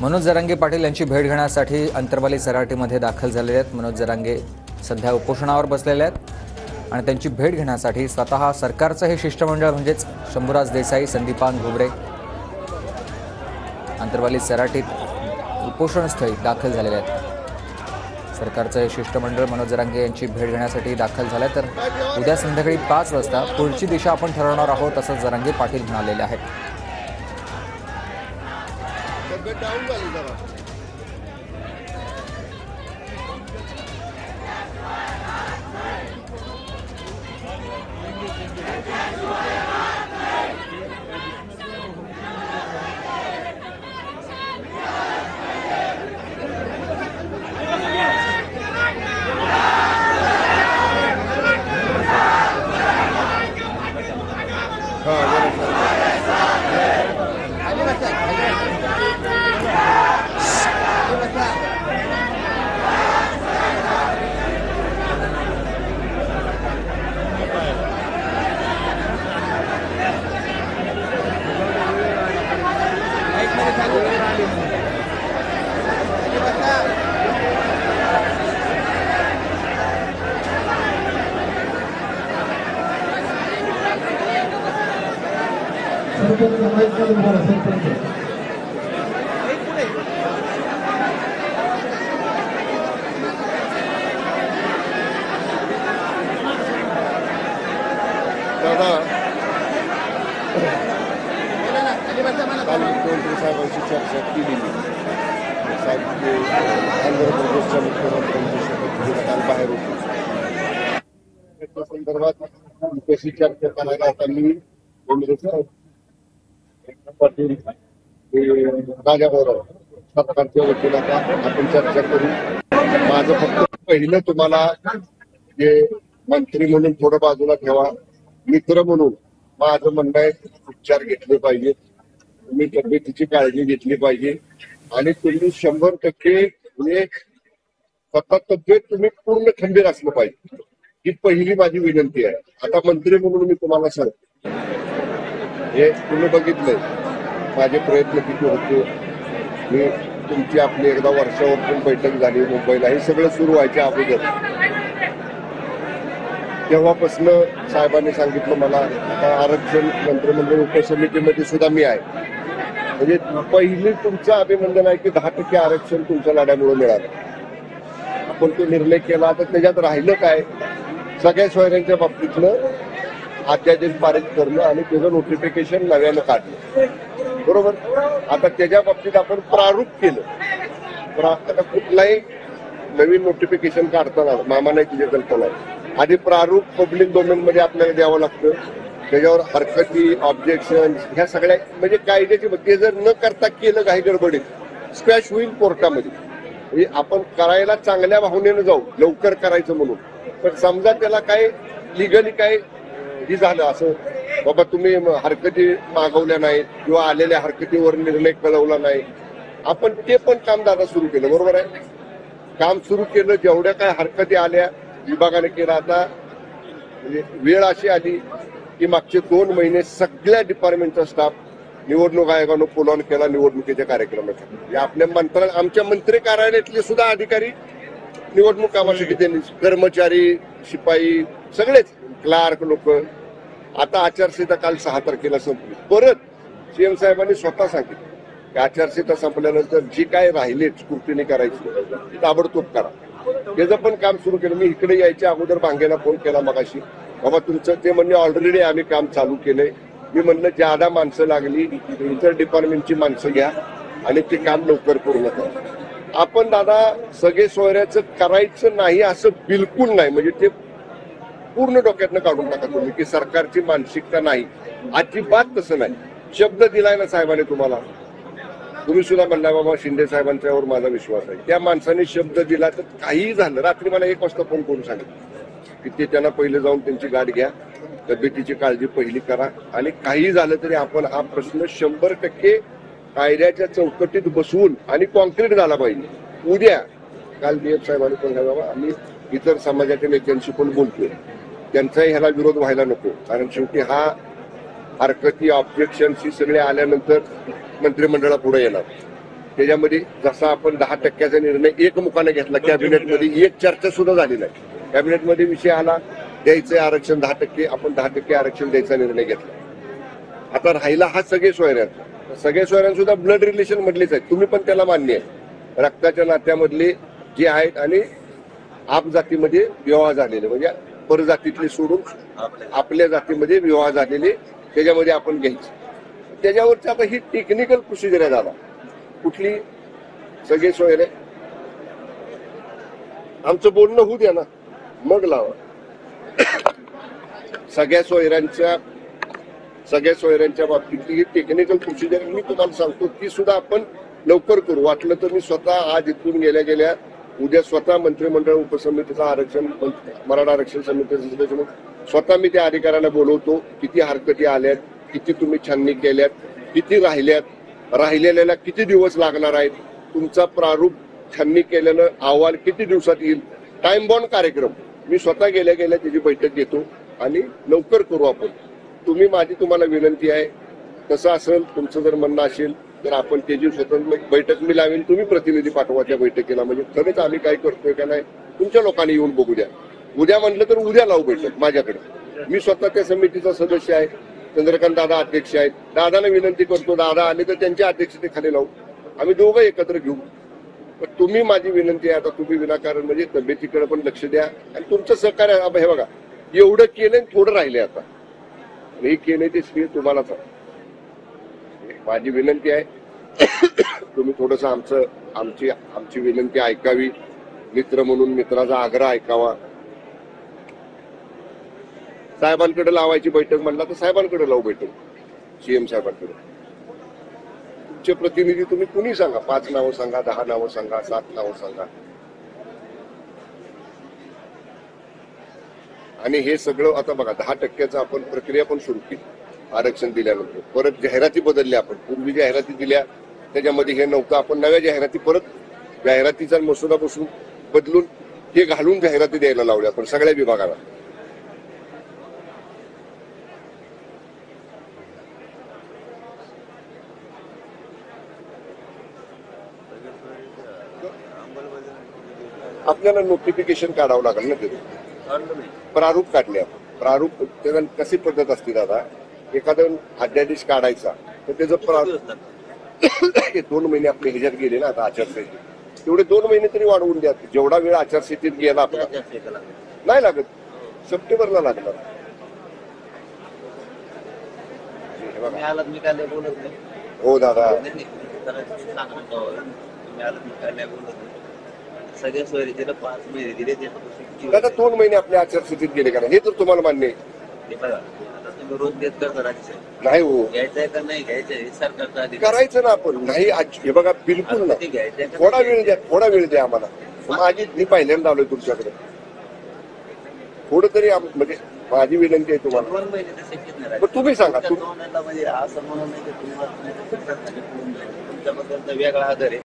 मनोज जरांगे पाटील यांची भेट घेण्यासाठी अंतरवाली सराटीमध्ये दाखल झालेले आहेत। मनोज जरांगे सध्या उपोषणावर बसलेले आहेत आणि त्यांची भेट घेण्यासाठी स्वतः सरकारचं हे शिष्टमंडळ म्हणजेच शंभूराज देसाई, संदीपान घुबरे अंतरवाली सराटीत उपोषणस्थळी दाखल झालेले आहेत। सरकारचं हे शिष्टमंडळ मनोज जरांगे यांची भेट घेण्यासाठी दाखल झालं तर उद्या संध्याकाळी 5 वाजता पुढची दिशा आपण ठरवणार आहोत असं जरांगे पाटील म्हणालेले आहेत। डाऊन झाली जरा काल मुख्यमंत्री साहेबांशी चर्चा केलेली। साहेब आंध्र प्रदेशच्या मुख्यमंत्र्यांची शपथ घेऊन काल बाहेर होते। त्या संदर्भात कशी चर्चा करायला आता मी पाटील राजाभाऊ सरकारच्या वतीनं आपण चर्चा करू। माझं फक्त पहिलं तुम्हाला जे मंत्री म्हणून थोडं बाजूला ठेवा, मित्र म्हणून माझं म्हणणं आहे उपचार घेतले पाहिजे, तुम्ही तब्येतीची काळजी घेतली पाहिजे आणि तुम्ही 100% म्हणजे स्वतः तब्येत तुम्ही पूर्ण खंबीर असलं पाहिजे, ही पहिली माझी विनंती आहे। आता मंत्री म्हणून मी तुम्हाला सांगतो, हे तुम्ही बघितलंय माझे प्रयत्न किती होते। मी तुमची आपली एकदा वर्षावरून बैठक झाली मुंबईला, हे सगळं सुरू व्हायच्या अगोदर तेव्हापासून साहेबांनी सांगितलं मला आता आरक्षण मंत्रिमंडळ उपसमितीमध्ये सुद्धा मी आहे। म्हणजे पहिली तुमचं अभिनंदन आहे की 10% आरक्षण तुमच्या लढ्यामुळे मिळालं। आपण तो निर्णय केला तर त्याच्यात राहिलं काय, सगळ्या सोयऱ्यांच्या बाबतीतलं अध्यादेश पारित करणं आणि त्याचं नोटिफिकेशन नव्यानं काढलं, बरोबर। आता त्याच्या बाबतीत आपण प्रारूप केलं, तर आता कुठलाही नवीन नोटिफिकेशन काढताना मामा नाही तुझी कल्पना आहे, आधी प्रारूप पब्लिक डोमेन मध्ये आपल्याला द्यावं लागतं, त्याच्यावर हरकती ऑब्जेक्शन ह्या सगळ्या म्हणजे कायद्याची, ते जर न करता केलं काही गडबडीत स्क्वॅश होईल कोर्टामध्ये। म्हणजे आपण करायला चांगल्या भावनेनं जाऊ लवकर करायचं म्हणून, पण समजा त्याला काय लिगली काय ही झालं असं बाबा तुम्ही हरकती मागवल्या नाहीत किंवा आलेल्या हरकतीवर निर्णय कळवला नाही, आपण ते पण काम दादा सुरू केलं, बरोबर आहे। काम सुरू केलं, जेवढ्या काय हरकती आल्या विभागाने केला। आता म्हणजे वेळ अशी आली की मागचे 2 महिने सगळ्या डिपार्टमेंटचा स्टाफ निवडणूक आयोगानं पुल ऑन केला निवडणुकीच्या कार्यक्रमासाठी। आपल्या आमच्या मंत्री कार्यालयातले सुद्धा अधिकारी निवडणूक कामासाठी त्यांनी, कर्मचारी, शिपाई सगळेच क्लार्क लोक। आता आचारसंहिता काल 6 तारखेला संपली, परत सीएम साहेबांनी स्वतः सांगितलं की आचारसंहिता संपल्यानंतर जी काय राहिली स्क्रुटिनी करायची ताबडतोब करा, त्याचं पण काम सुरू केलं। मी इकडे यायच्या अगोदर भांगेला फोन केला मगाशी, बाबा तुमचं ते म्हणणे ऑलरेडी आम्ही काम चालू केलंय। मी म्हणलं ज्यादा माणसं लागली इतर डिपार्टमेंटची माणसं घ्या आणि ते काम लवकर पूर्ण करा। आपण दादा सगळे सोयऱ्याचं करायचं नाही असं बिलकुल नाही, म्हणजे ते पूर्ण डोक्यातनं काढून टाका तुम्ही की सरकारची मानसिकता नाही, अजिबात तसं नाही। शब्द दिलाय ना साहेबांनी तुम्हाला, तुम्ही सुद्धा म्हणला बाबा शिंदे साहेबांच्यावर माझा विश्वास आहे, त्या माणसाने शब्द दिला तर काहीही झालं। रात्री मला 1 वाजता फोन करून सांगितलं की ते त्यांना पहिले जाऊन त्यांची गाठ घ्या, तब्येतीची काळजी पहिली करा आणि काही झालं तरी आपण हा प्रश्न 100% कायद्याच्या चौकटीत बसवून आणि कॉन्क्रीट झाला पाहिजे। उद्या काल डीएफ साहेबांनी पण बाबा आम्ही इतर समाजाच्या नेत्यांशी पण बोलतोय, त्यांचाही ह्याला विरोध व्हायला नको, कारण शेवटी हा हरकती ऑब्जेक्शन ही सगळे आल्यानंतर मंत्रिमंडळापुढे येणार त्याच्यामध्ये जसा आपण 10% निर्णय एकमुखाने घेतला कॅबिनेटमध्ये, एक चर्चा सुद्धा झाली नाही. कॅबिनेटमध्ये विषय आला द्यायचंय आरक्षण 10%, आपण 10% आरक्षण द्यायचा निर्णय घेतला. आता राहिला हा सगळे सोयऱ्यांचा. सगळे सोयऱ्यां सुद्धा ब्लड रिलेशन मधलेच आहेत, तुम्ही पण त्याला मान्य आहे. रक्ताच्या नात्यामधले जे आहेत आणि आप जातीमध्ये विवाह झालेले, म्हणजे परजातीतले सोडून आपल्या जातीमध्ये विवाह झालेले, त्याच्यामध्ये आपण घ्यायचं. त्याच्यावरची आता ही टेक्निकल प्रोसिजर आहे दादा. कुठली सगळे सोयरे, आमचं बोलणं होऊ द्या ना, मग लावा. सगळ्या सोयऱ्यांच्या बाबतीतली ही टेक्निकल प्रोसिजर मी तुम्हाला सांगतो, ती सुद्धा आपण लवकर करू. वाटलं तर मी स्वतः आज इथून गेल्या उद्या स्वतः मंत्रिमंडळ उपसमितीचा आरक्षण, मराठा आरक्षण समितीचा सदस्य म्हणून स्वतः मी त्या अधिकाऱ्याला बोलवतो. किती हरकती आल्यात, किती तुम्ही छाननी केल्यात, किती राहिल्यात, राहिलेल्याला किती दिवस लागणार आहेत, तुमचा प्रारूप छाननी केल्यानं अहवाल किती दिवसात येईल, टाइम बॉन्ड कार्यक्रम मी स्वतः गेल्या त्याची बैठक घेतो आणि लवकर करू आपण. तुम्हाला विनंती आहे, तसं असेल तुमचं जर म्हणणं असेल तर आपण त्याची स्वतंत्र बैठक मी लावेन, तुम्ही प्रतिनिधी पाठवा त्या बैठकीला. म्हणजे खरंच आम्ही काय करतोय का नाही तुमच्या लोकांनी येऊन बघू द्या. उद्या म्हणलं तर उद्या लावू बैठक माझ्याकडे. मी स्वतः त्या समितीचा सदस्य आहे, चंद्रकांत दादा अध्यक्ष आहेत. दादाला विनंती करतो, दादा आले तर त्यांच्या अध्यक्षतेखाली लावू, आम्ही दोघं एकत्र घेऊ. पण तुम्ही, माझी विनंती आहे, आता तुम्ही विनाकारण म्हणजे तब्येतीकडे पण लक्ष द्या आणि तुमचं सहकार्य. हे बघा, एवढं केलं थोडं राहिले, आता हे केले ते श्री तुम्हालाच आहे. माझी विनंती आहे तुम्ही थोडस आमची विनंती ऐकावी. मित्र म्हणून मित्राचा आग्रह ऐकावा. साहेबांकडे लावायची बैठक म्हणला तर साहेबांकडे लावू बैठक, सीएम साहेबांकडे. तुमचे प्रतिनिधी तुम्ही कुणी सांगा, 5 नावं सांगा, 10 नावं सांगा, 7 नावं सांगा. आणि हे सगळं आता बघा, 10% आपण प्रक्रिया पण सुरू केली आरक्षण दिल्यानंतर. परत जाहिराती बदलल्या आपण. पूर्वी जाहिराती दिल्या त्याच्यामध्ये हे नव्हतं, आपण नव्या जाहिराती परत जाहिरातीचा मसुदा बदलून हे घालून जाहिराती द्यायला लावल्या आपण सगळ्या विभागाला. आपल्याला नोटिफिकेशन काढावं लागेल ना, तिथे प्रारूप काढले आपण. प्रारूप त्याला कशी पद्धत असते दादा, एखादं अध्यादेश काढायचा तर त्याचं प्रारूप 2 महिने आपले ह्याच्यात गेले ना आता आचारसंहितेत, तेवढे 2 महिने तरी वाढवून द्या. जेवढा वेळ आचारसंहितेत गेला आपला नाही लागत, सप्टेंबरला लागणार. हो दादा, सगळ्या सोयरी तिला 5 महिने दिले. दादा 2 महिने आपल्या आचारसंहितेत गेले का हे तर तुम्हाला मान्य आहे. तुम्ही रोज देत करता राज्य नाही हो, घ्यायचंय का नाही घ्यायचंय सरकारचा करायचं ना आपण. नाही हे बघा, बिलकुल ना. थोडा वेळ द्या आम्हाला. मी पहिल्यांदा आलोय तुमच्याकडे. थोडं तरी म्हणजे माझी विनंती आहे तुम्हाला. 2 महिने तर शक्यच नाही. पण तुम्ही सांगा, म्हणजे असं म्हणून नाही की तुमच्याबद्दल वेगळा आदर आहे.